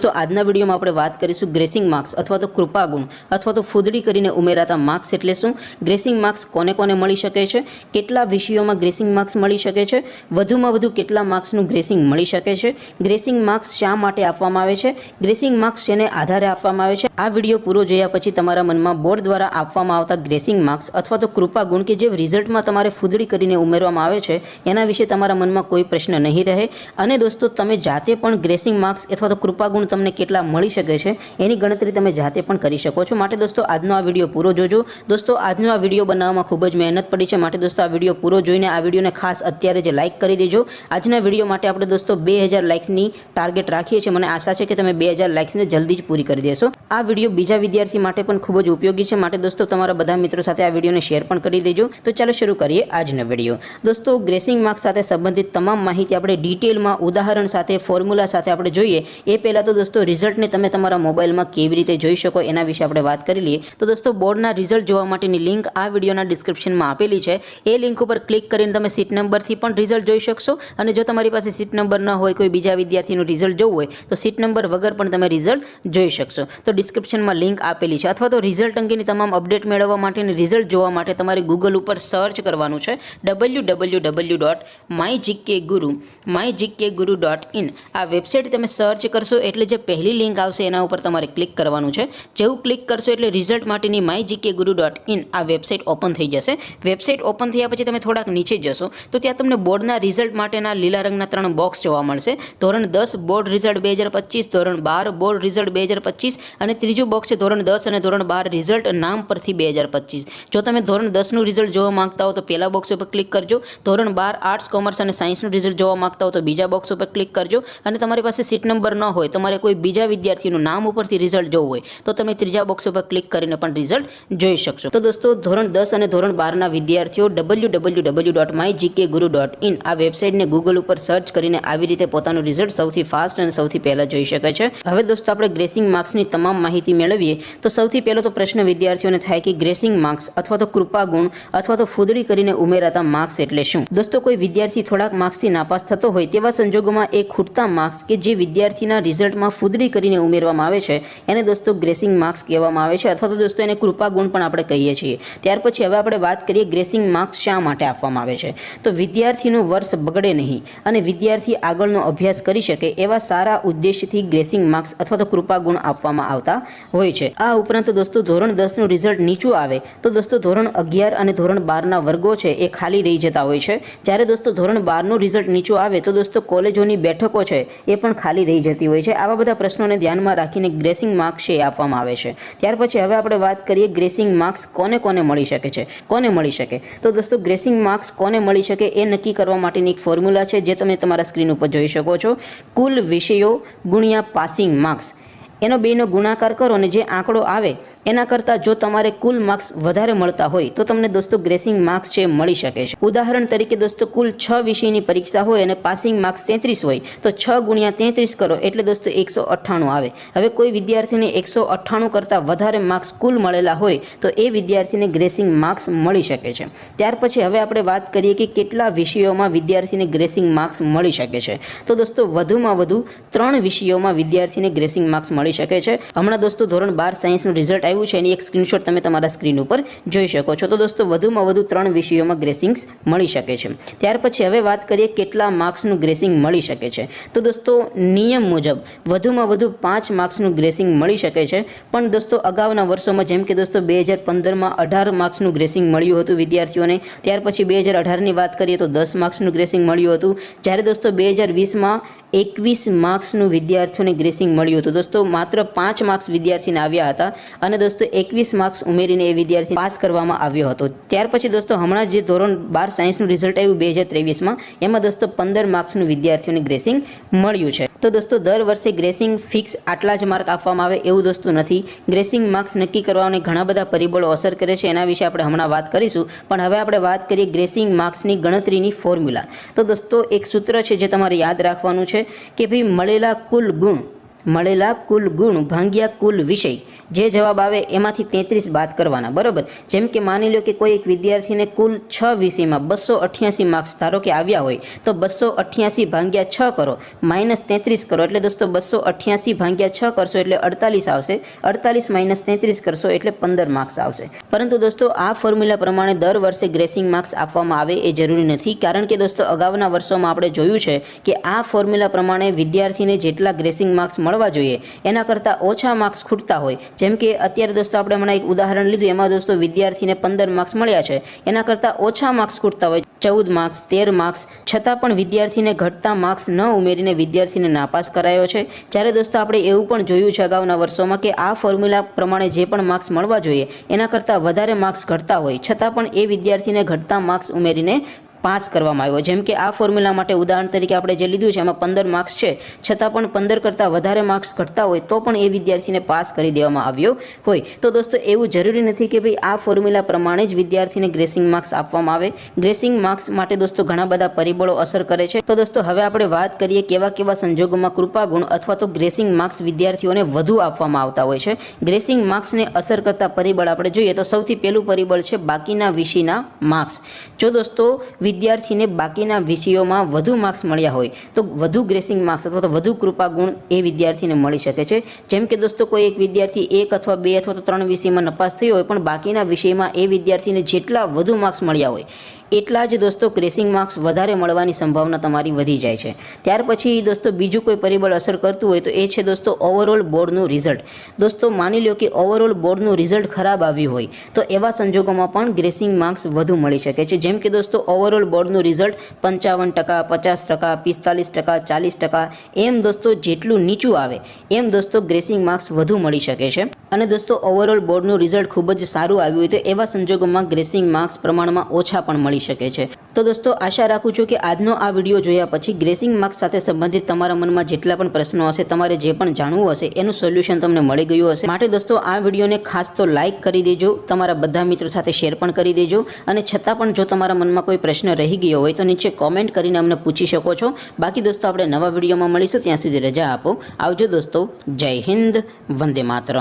तो આજના વિડીયોમાં આપણે વાત કરીશું ગ્રેસિંગ માર્ક્સ અથવા તો કૃપા ગુણ અથવા તો ફૂદડી કરીને ઉમેરાતા માર્ક્સ એટલે શું, ગ્રેસિંગ માર્ક્સ કોને કોને મળી શકે છે, કેટલા વિષયોમાં ગ્રેસિંગ માર્ક્સ મળી શકે છે, વધુમાં વધુ કેટલા માર્ક્સનું ગ્રેસિંગ મળી શકે છે, ગ્રેસિંગ માર્ક્સ શા માટે આપવામાં આવે છે, ગ્રેસિંગ માર્ક્સ શેને આધારે આપવામાં આવે છે। આ વિડીયો પૂરો જોયા પછી તમારા મનમાં બોર્ડ દ્વારા આપવામાં આવતા ગ્રેસિંગ માર્ક્સ અથવા તો કૃપા ગુણ કે જે રિઝલ્ટમાં તમારે ફૂદડી કરીને ઉમેરવામાં આવે છે એના વિશે તમારા મનમાં કોઈ પ્રશ્ન નહીં રહે અને દોસ્તો તમે જાતે પણ ગ્રેસિંગ માર્ક્સ અથવા તો કૃપા ગુણ તમને કેટલા મળી શકે છે એની ગણતરી તમે જાતે પણ કરી શકો છો। માટે દોસ્તો આજનો આ વિડીયો પૂરો જોજો। દોસ્તો આજનો આ વિડીયો બનાવવામાં ખૂબ જ મહેનત પડી છે, માટે દોસ્તો આ વિડીયો પૂરો જોઈને આ વિડીયોને ખાસ અત્યારે જ લાઇક કરી દેજો। આજના વિડીયો માટે આપણે દોસ્તો 2000 લાઇક્સની ટાર્ગેટ રાખીએ છીએ। મને આશા છે કે તમે 2000 લાઇક્સને જલ્દી જ પૂરી કરી દેશો। આ વિડીયો બીજા વિદ્યાર્થી માટે પણ ખૂબ જ ઉપયોગી છે, માટે દોસ્તો તમારા બધા મિત્રો સાથે આ વિડીયોને શેર પણ કરી દેજો। તો ચાલો શરૂ કરીએ આજનો વિડીયો। દોસ્તો ગ્રેસિંગ માર્ક્સ સાથે સંબંધિત તમામ માહિતી આપણે ડિટેલમાં ઉદાહરણ સાથે ફોર્મ્યુલા સાથે આપણે જોઈએ એ પહેલાં તો દોસ્તો રિઝલ્ટને તમે તમારા મોબાઈલમાં કેવી રીતે જોઈ શકો એના વિશે આપણે વાત કરી લઈએ। તો દોસ્તો બોર્ડના રિઝલ્ટ જોવા માટેની લિંક આ વિડીયોના ડિસ્ક્રિપ્શનમાં આપેલી છે। એ લિંક ઉપર ક્લિક કરીને તમે સીટ નંબરથી પણ રિઝલ્ટ જોઈ શકશો અને જો તમારી પાસે સીટ નંબર ન હોય, કોઈ બીજા વિદ્યાર્થીનું રિઝલ્ટ જોવું હોય તો સીટ નંબર વગર પણ તમે રિઝલ્ટ જોઈ શકશો। તો ડિસ્ક્રિપ્શનમાં લિંક આપેલી છે। અથવા તો રિઝલ્ટ અંગેની તમામ અપડેટ મેળવવા માટે અને રિઝલ્ટ જોવા માટે તમારે ગૂગલ ઉપર સર્ચ કરવાનું છે www.mygkguru.in। આ વેબસાઇટ તમે સર્ચ કરશો એટલે જે પહેલી લિંક આવશે એના ઉપર તમારે ક્લિક કરવાનું છે। જેવું ક્લિક કરશો એટલે રિઝલ્ટ માટેની mygkguru.in આ વેબસાઇટ ઓપન થઈ જશે। વેબસાઇટ ઓપન થયા પછી તમે થોડાક નીચે જશો તો ત્યાં તમને બોર્ડના રિઝલ્ટ માટેના લીલા રંગના 3 બોક્સ જોવા મળશે। ધોરણ 10 બોર્ડ રિઝલ્ટ 2025, ધોરણ 12 બોર્ડ રિઝલ્ટ 2025 અને ત્રીજું બોક્સ છે ધોરણ 10 અને ધોરણ 12 રિઝલ્ટ નામ પરથી 2025। જો તમે ધોરણ 10નું રિઝલ્ટ જોવા માંગતા હો તો પહેલા બોક્સ ઉપર ક્લિક કરજો। ધોરણ 12 આર્ટ્સ કોમર્સ અને સાયન્સનું રિઝલ્ટ જોવા માંગતા હો તો બીજા બોક્સ ઉપર ક્લિક કરજો અને તમારી પાસે સીટ નંબર ન હોય, તમારે કોઈ બીજા વિદ્યાર્થીનું નામ ઉપરથી રિઝલ્ટ જોવું હોય તો તમે ત્રીજા બોક્સ ઉપર ક્લિક કરીને પણ રિઝલ્ટ જોઈ શકશો। તો દોસ્તો ધોરણ 10 અને ધોરણ 12ના વિદ્યાર્થીઓ www.mygkguru.in આ વેબસાઇટને ગૂગલ ઉપર સર્ચ કરીને આવી રીતે પોતાનું રિઝલ્ટ સૌથી ફાસ્ટ અને સૌથી પહેલા જોઈ શકે છે। હવે દોસ્તો આપણે ગ્રેસિંગ માર્ક્સની તમામ માહિતી મેળવીએ તો સૌથી પહેલો તો પ્રશ્ન વિદ્યાર્થીઓને થાય કે ગ્રેસિંગ માર્ક્સ અથવા તો કૃપા ગુણ અથવા તો ફૂદડી કરીને ઉમેરાતા માર્ક્સ એટલે શું। દોસ્તો કોઈ વિદ્યાર્થી થોડાક માર્ક્સથી નાપાસ થતો હોય તેવા સંજોગોમાં એ ખૂટતા માર્ક્સ કે જે વિદ્યાર્થીના રિઝલ્ટમાં ફૂદડી કરીને ઉમેરવામાં આવે છે એને દોસ્તો ગ્રેસિંગ માર્ક્સ કહેવામાં આવે છે અથવા તો દોસ્તો એને કૃપા ગુણ પણ આપણે કહીએ છીએ। ત્યાર પછી હવે આપણે વાત કરીએ ગ્રેસિંગ માર્ક્સ શા માટે આપવામાં આવે છે। તો વિદ્યાર્થીનું વર્ષ બગડે નહીં અને વિદ્યાર્થી આગળનો અભ્યાસ કરી શકે એવા સારા ઉદ્દેશથી ગ્રેસિંગ માર્ક્સ અથવા તો કૃપા ગુણ આપવામાં આવતા હોય છે। આ ઉપરાંત દોસ્તો ધોરણ 10નું રિઝલ્ટ નીચું આવે તો દોસ્તો ધોરણ 11 અને ધોરણ 12ના વર્ગો છે એ ખાલી રહી જતા હોય છે। જ્યારે દોસ્તો ધોરણ 12નું રિઝલ્ટ નીચું આવે તો દોસ્તો કોલેજોની બેઠકો છે એ પણ ખાલી રહી જતી હોય છે। આવા બધા પ્રશ્નોને ધ્યાનમાં રાખીને ગ્રેસિંગ માર્ક્સ છે આપવામાં આવે છે। ત્યાર પછી હવે આપણે વાત કરીએ ગ્રેસિંગ માર્ક્સ કોને કોને મળી શકે છે, કોને મળી શકે। તો દોસ્તો ગ્રેસિંગ માર્ક્સ કોને મળી શકે એ નક્કી કરવા માટેની એક ફોર્મ્યુલા છે જે તમે તમારા સ્ક્રીન ઉપર જોઈ શકો છો। કુલ વિષયો ગુણ્યા પાસિંગ માર્ક્સ એનો બેનો ગુણાકાર કરો અને જે આંકડો આવે એના કરતાં જો તમારે કુલ માર્ક્સ વધારે મળતા હોય તો તમને દોસ્તો ગ્રેસિંગ માર્ક્સ છે મળી શકે છે। ઉદાહરણ તરીકે દોસ્તો કુલ 6 વિષયની પરીક્ષા હોય અને પાસિંગ માર્ક્સ 33 હોય તો 6 ગુણ્યા 33 કરો એટલે દોસ્તો 198 આવે। હવે કોઈ વિદ્યાર્થીને 198 કરતાં વધારે માર્ક્સ કુલ મળેલા હોય તો એ વિદ્યાર્થીને ગ્રેસિંગ માર્ક્સ મળી શકે છે। ત્યાર પછી હવે આપણે વાત કરીએ કે કેટલા વિષયોમાં વિદ્યાર્થીને ગ્રેસિંગ માર્ક્સ મળી શકે છે। તો દોસ્તો વધુમાં વધુ 3 વિષયોમાં વિદ્યાર્થીને ગ્રેસિંગ માર્ક્સ મળી શકે છે। હમણાં દોસ્તો ધોરણ 12 સાયન્સનું રિઝલ્ટ આવ્યું છે એની એક સ્ક્રીનશોટ તમે તમારા સ્ક્રીન ઉપર જોઈ શકો છો। તો દોસ્તો વધુમાં વધુ 3 વિષયોમાં ગ્રેસિંગ્સ મળી શકે છે। ત્યાર પછી હવે વાત કરીએ કેટલા માર્ક્સનું ગ્રેસિંગ મળી શકે છે। તો દોસ્તો નિયમ મુજબ વધુમાં વધુ 5 માર્ક્સનું ગ્રેસિંગ મળી શકે છે, પણ દોસ્તો અગાઉના વર્ષોમાં જેમ કે દોસ્તો 2015માં 18 માર્ક્સનું ગ્રેસિંગ મળ્યું હતું વિદ્યાર્થીઓને। ત્યાર પછી 2018ની વાત કરીએ તો 10 માર્ક્સનું ગ્રેસિંગ મળ્યું હતું। જ્યારે દોસ્તો 2020માં 21 માર્ક્સનું વિદ્યાર્થીઓને ગ્રેસિંગ મળ્યું હતું। દોસ્તો માત્ર 5 માર્ક્સ વિદ્યાર્થીને આવ્યા હતા અને દોસ્તો 21 માર્ક્સ ઉમેરીને એ વિદ્યાર્થી પાસ કરવામાં આવ્યો હતો। ત્યાર પછી દોસ્તો હમણાં જે ધોરણ 12 સાયન્સનું રિઝલ્ટ આવ્યું 2023માં એમાં દોસ્તો 15 માર્ક્સનું વિદ્યાર્થીઓને ગ્રેસિંગ મળ્યું છે। તો દોસ્તો દર વર્ષે ગ્રેસિંગ ફિક્સ આટલા જ માર્ક આપવામાં આવે એવું દોસ્તો નથી। ગ્રેસિંગ માર્ક્સ નક્કી કરવાને ઘણા બધા પરિબળો અસર કરે છે, એના વિશે આપણે હમણાં વાત કરીશું। પણ હવે આપણે વાત કરીએ ગ્રેસિંગ માર્ક્સની ગણતરીની ફોર્મ્યુલા। તો દોસ્તો એક સૂત્ર છે જે તમારે યાદ રાખવાનું છે કે ભાઈ મળેલા કુલ ગુણ મળેલા કુલ ગુણ ભાગ્યા કુલ વિષય, જે જવાબ આવે એમાંથી 33 બાદ કરવાના, બરાબર। જેમ કે માની લો કે કોઈ એક વિદ્યાર્થીને કુલ 6 વિષયમાં 288 માર્ક્સ ધારો કે આવ્યા હોય, તો 288 ભાગ્યા 6 કરો માઇનસ 33 કરો, એટલે દોસ્તો 288 ભાગ્યા 6 કરશો એટલે 48 આવશે, 48 માઇનસ 33 કરશો એટલે 15 માર્ક્સ આવશે। પરંતુ દોસ્તો આ ફોર્મ્યુલા પ્રમાણે દર વર્ષે ગ્રેસિંગ માર્ક્સ આપવામાં આવે એ જરૂરી નથી, કારણ કે દોસ્તો અગાઉના વર્ષોમાં આપણે જોયું છે કે આ ફોર્મ્યુલા પ્રમાણે વિદ્યાર્થીને જેટલા ગ્રેસિંગ માર્ક્સ મળવા જોઈએ એના કરતાં ઓછા માર્ક્સ ખૂટતા હોય। જેમ કે અત્યારે દોસ્તો આપણે હમણાં એક ઉદાહરણ લીધું, એમાં દોસ્તો વિદ્યાર્થીને 15 માર્ક્સ મળ્યા છે, એના કરતાં ઓછા માર્ક્સ ખૂટતા હોય, 14 માર્ક્સ, 13 માર્ક્સ, છતાં પણ વિદ્યાર્થીને ઘટતા માર્ક્સ ન ઉમેરીને વિદ્યાર્થીને નાપાસ કરાયો છે। જ્યારે દોસ્તો આપણે એવું પણ જોયું છે અગાઉના વર્ષોમાં કે આ ફોર્મ્યુલા પ્રમાણે જે પણ માર્ક્સ મળવા જોઈએ એના કરતાં વધારે માર્ક્સ ઘટતા હોય, છતાં પણ એ વિદ્યાર્થીને ઘટતા માર્ક્સ ઉમેરીને પાસ કરવામાં આવ્યો। જેમ કે આ ફોર્મ્યુલા માટે ઉદાહરણ તરીકે આપણે જે લીધું છે એમાં 15 માર્ક્સ છે, છતાં પણ 15 કરતાં વધારે માર્ક્સ ઘટતા હોય તો પણ એ વિદ્યાર્થીને પાસ કરી દેવામાં આવ્યો હોય। તો દોસ્તો એવું જરૂરી નથી કે ભાઈ આ ફોર્મ્યુલા પ્રમાણે જ વિદ્યાર્થીને ગ્રેસિંગ માર્ક્સ આપવામાં આવે। ગ્રેસિંગ માર્ક્સ માટે દોસ્તો ઘણા બધા પરિબળો અસર કરે છે। તો દોસ્તો હવે આપણે વાત કરીએ કેવા કેવા સંજોગોમાં કૃપા ગુણ અથવા તો ગ્રેસિંગ માર્ક્સ વિદ્યાર્થીઓને વધુ આપવામાં આવતા હોય છે। ગ્રેસિંગ માર્ક્સને અસર કરતા પરિબળ આપણે જોઈએ તો સૌથી પહેલું પરિબળ છે બાકીના વિષયના માર્ક્સ। જો દોસ્તો વિદ્યાર્થીને બાકીના વિષયોમાં વધુ માર્ક્સ મળ્યા હોય તો વધુ ગ્રેસિંગ માર્ક્સ અથવા તો વધુ કૃપા ગુણ એ વિદ્યાર્થીને મળી શકે છે। જેમ કે દોસ્તો કોઈ એક વિદ્યાર્થી 1 અથવા 2 અથવા તો 3 વિષયમાં નપાસ થયો હોય, પણ બાકીના વિષયમાં એ વિદ્યાર્થીને જેટલા વધુ માર્ક્સ મળ્યા હોય એટલા જ દોસ્તો ગ્રેસિંગ માર્ક્સ વધારે મળવાની સંભાવના તમારી વધી જાય છે। ત્યાર પછી દોસ્તો બીજું કોઈ પરિબળ અસર કરતું હોય તો એ છે દોસ્તો ઓવરઓલ બોર્ડનું રિઝલ્ટ। દોસ્તો માની લો કે ઓવરઓલ બોર્ડનું રિઝલ્ટ ખરાબ આવ્યું હોય તો એવા સંજોગોમાં પણ ગ્રેસિંગ માર્ક્સ વધુ મળી શકે છે। જેમ કે દોસ્તો ઓવરઓલ બોર્ડનું રિઝલ્ટ 55%, 50%, 45%, 40%, એમ દોસ્તો જેટલું નીચું આવે એમ દોસ્તો ગ્રેસિંગ માર્ક્સ વધુ મળી શકે છે। અને દોસ્તો ઓવરઓલ બોર્ડનું રિઝલ્ટ ખૂબ જ સારું આવ્યું હોય તો એવા સંજોગોમાં ગ્રેસિંગ માર્ક્સ પ્રમાણમાં ઓછા પણ મળી શકે છે। તો દોસ્તો આશા રાખું છું કે આજનો આ વિડીયો જોયા પછી ગ્રેસિંગ માર્ક્સ સાથે સંબંધિત તમારા મનમાં જેટલા પણ પ્રશ્નો હશે, તમારે જે પણ જાણવું હશે એનું સોલ્યુશન તમને મળી ગયું હશે। માટે દોસ્તો આ વિડીયોને ખાસ તો લાઇક કરી દેજો, તમારા બધા મિત્રો સાથે શેર પણ કરી દેજો, અને છતાં પણ જો તમારા મનમાં કોઈ પ્રશ્ન રહી ગયો હોય તો નીચે કોમેન્ટ કરીને અમને પૂછી શકો છો। બાકી દોસ્તો આપણે નવા વિડીયોમાં મળીશું, ત્યાં સુધી રજા આપો, આવજો દોસ્તો, જય હિન્દ, વંદે માતરમ।